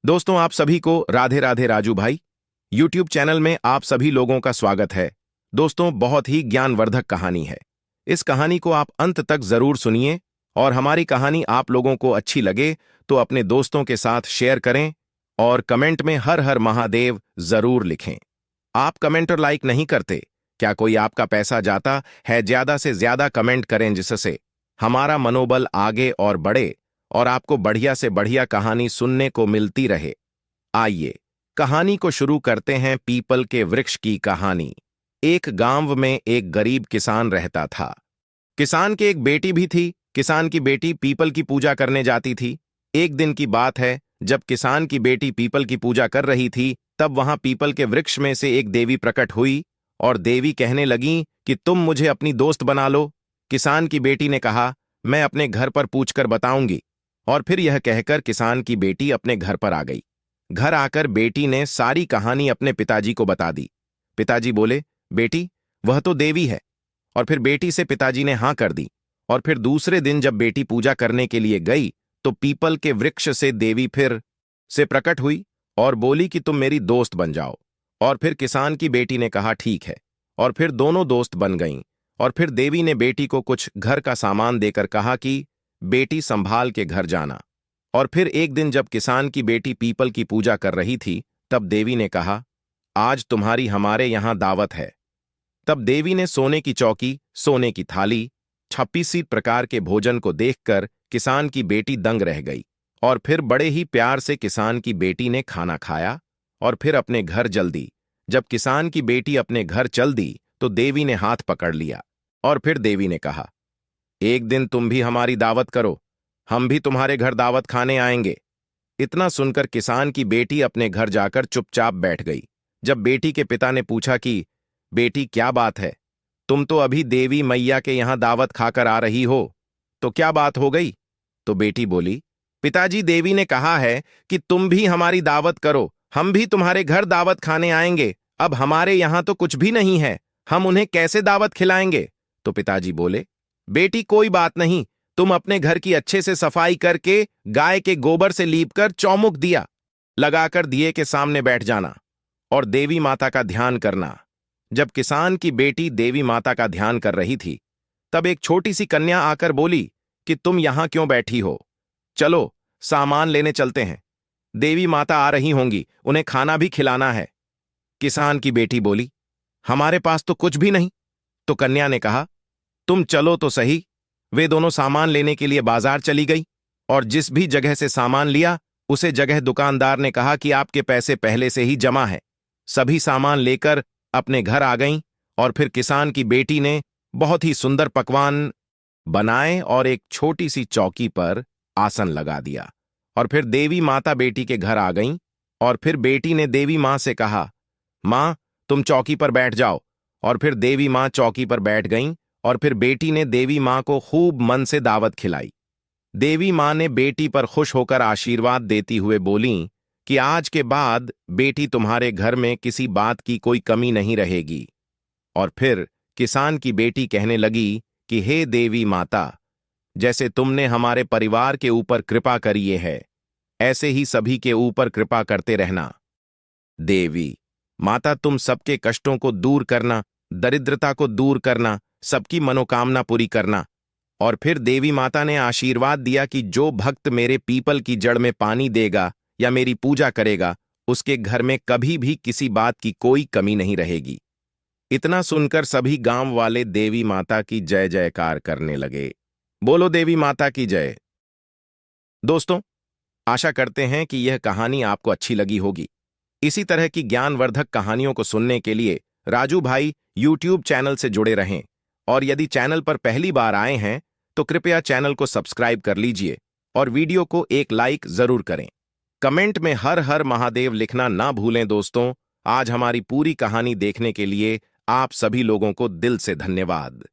दोस्तों, आप सभी को राधे राधे। राजू भाई यूट्यूब चैनल में आप सभी लोगों का स्वागत है। दोस्तों, बहुत ही ज्ञानवर्धक कहानी है। इस कहानी को आप अंत तक जरूर सुनिए और हमारी कहानी आप लोगों को अच्छी लगे तो अपने दोस्तों के साथ शेयर करें और कमेंट में हर हर महादेव जरूर लिखें। आप कमेंट और लाइक नहीं करते, क्या कोई आपका पैसा जाता है? ज्यादा से ज्यादा कमेंट करें जिससे हमारा मनोबल आगे और बढ़े और आपको बढ़िया से बढ़िया कहानी सुनने को मिलती रहे। आइए कहानी को शुरू करते हैं। पीपल के वृक्ष की कहानी। एक गांव में एक गरीब किसान रहता था। किसान की एक बेटी भी थी। किसान की बेटी पीपल की पूजा करने जाती थी। एक दिन की बात है, जब किसान की बेटी पीपल की पूजा कर रही थी, तब वहां पीपल के वृक्ष में से एक देवी प्रकट हुई और देवी कहने लगी कि तुम मुझे अपनी दोस्त बना लो। किसान की बेटी ने कहा, मैं अपने घर पर पूछकर बताऊंगी। और फिर यह कहकर किसान की बेटी अपने घर पर आ गई। घर आकर बेटी ने सारी कहानी अपने पिताजी को बता दी। पिताजी बोले, बेटी, वह तो देवी है। और फिर बेटी से पिताजी ने हाँ कर दी। और फिर दूसरे दिन जब बेटी पूजा करने के लिए गई तो पीपल के वृक्ष से देवी फिर से प्रकट हुई और बोली कि तुम मेरी दोस्त बन जाओ। और फिर किसान की बेटी ने कहा, ठीक है। और फिर दोनों दोस्त बन गईं। और फिर देवी ने बेटी को कुछ घर का सामान देकर कहा कि बेटी संभाल के घर जाना। और फिर एक दिन जब किसान की बेटी पीपल की पूजा कर रही थी, तब देवी ने कहा, आज तुम्हारी हमारे यहां दावत है। तब देवी ने सोने की चौकी, सोने की थाली, 26 प्रकार के भोजन को देखकर किसान की बेटी दंग रह गई। और फिर बड़े ही प्यार से किसान की बेटी ने खाना खाया और फिर अपने घर चल दी। जब किसान की बेटी अपने घर चल दी तो देवी ने हाथ पकड़ लिया और फिर देवी ने कहा, एक दिन तुम भी हमारी दावत करो, हम भी तुम्हारे घर दावत खाने आएंगे। इतना सुनकर किसान की बेटी अपने घर जाकर चुपचाप बैठ गई। जब बेटी के पिता ने पूछा कि बेटी, क्या बात है, तुम तो अभी देवी मैया के यहां दावत खाकर आ रही हो, तो क्या बात हो गई? तो बेटी बोली, पिताजी, देवी ने कहा है कि तुम भी हमारी दावत करो, हम भी तुम्हारे घर दावत खाने आएंगे। अब हमारे यहां तो कुछ भी नहीं है, हम उन्हें कैसे दावत खिलाएंगे? तो पिताजी बोले, बेटी, कोई बात नहीं, तुम अपने घर की अच्छे से सफाई करके गाय के गोबर से लीपकर चौमुख दिया लगाकर दिए के सामने बैठ जाना और देवी माता का ध्यान करना। जब किसान की बेटी देवी माता का ध्यान कर रही थी, तब एक छोटी सी कन्या आकर बोली कि तुम यहां क्यों बैठी हो? चलो सामान लेने चलते हैं, देवी माता आ रही होंगी, उन्हें खाना भी खिलाना है। किसान की बेटी बोली, हमारे पास तो कुछ भी नहीं। तो कन्या ने कहा, तुम चलो तो सही। वे दोनों सामान लेने के लिए बाजार चली गई और जिस भी जगह से सामान लिया, उसे जगह दुकानदार ने कहा कि आपके पैसे पहले से ही जमा है। सभी सामान लेकर अपने घर आ गईं और फिर किसान की बेटी ने बहुत ही सुंदर पकवान बनाए और एक छोटी सी चौकी पर आसन लगा दिया। और फिर देवी माता बेटी के घर आ गईं और फिर बेटी ने देवी मां से कहा, मां, तुम चौकी पर बैठ जाओ। और फिर देवी मां चौकी पर बैठ गईं और फिर बेटी ने देवी मां को खूब मन से दावत खिलाई। देवी मां ने बेटी पर खुश होकर आशीर्वाद देती हुए बोलीं कि आज के बाद बेटी, तुम्हारे घर में किसी बात की कोई कमी नहीं रहेगी। और फिर किसान की बेटी कहने लगी कि हे देवी माता, जैसे तुमने हमारे परिवार के ऊपर कृपा करी है, ऐसे ही सभी के ऊपर कृपा करते रहना। देवी माता, तुम सबके कष्टों को दूर करना, दरिद्रता को दूर करना, सबकी मनोकामना पूरी करना। और फिर देवी माता ने आशीर्वाद दिया कि जो भक्त मेरे पीपल की जड़ में पानी देगा या मेरी पूजा करेगा, उसके घर में कभी भी किसी बात की कोई कमी नहीं रहेगी। इतना सुनकर सभी गांव वाले देवी माता की जय जयकार करने लगे। बोलो देवी माता की जय। दोस्तों, आशा करते हैं कि यह कहानी आपको अच्छी लगी होगी। इसी तरह की ज्ञानवर्धक कहानियों को सुनने के लिए राजू भाई यूट्यूब चैनल से जुड़े रहें। और यदि चैनल पर पहली बार आए हैं तो कृपया चैनल को सब्सक्राइब कर लीजिए और वीडियो को एक लाइक जरूर करें। कमेंट में हर हर महादेव लिखना ना भूलें। दोस्तों, आज हमारी पूरी कहानी देखने के लिए आप सभी लोगों को दिल से धन्यवाद।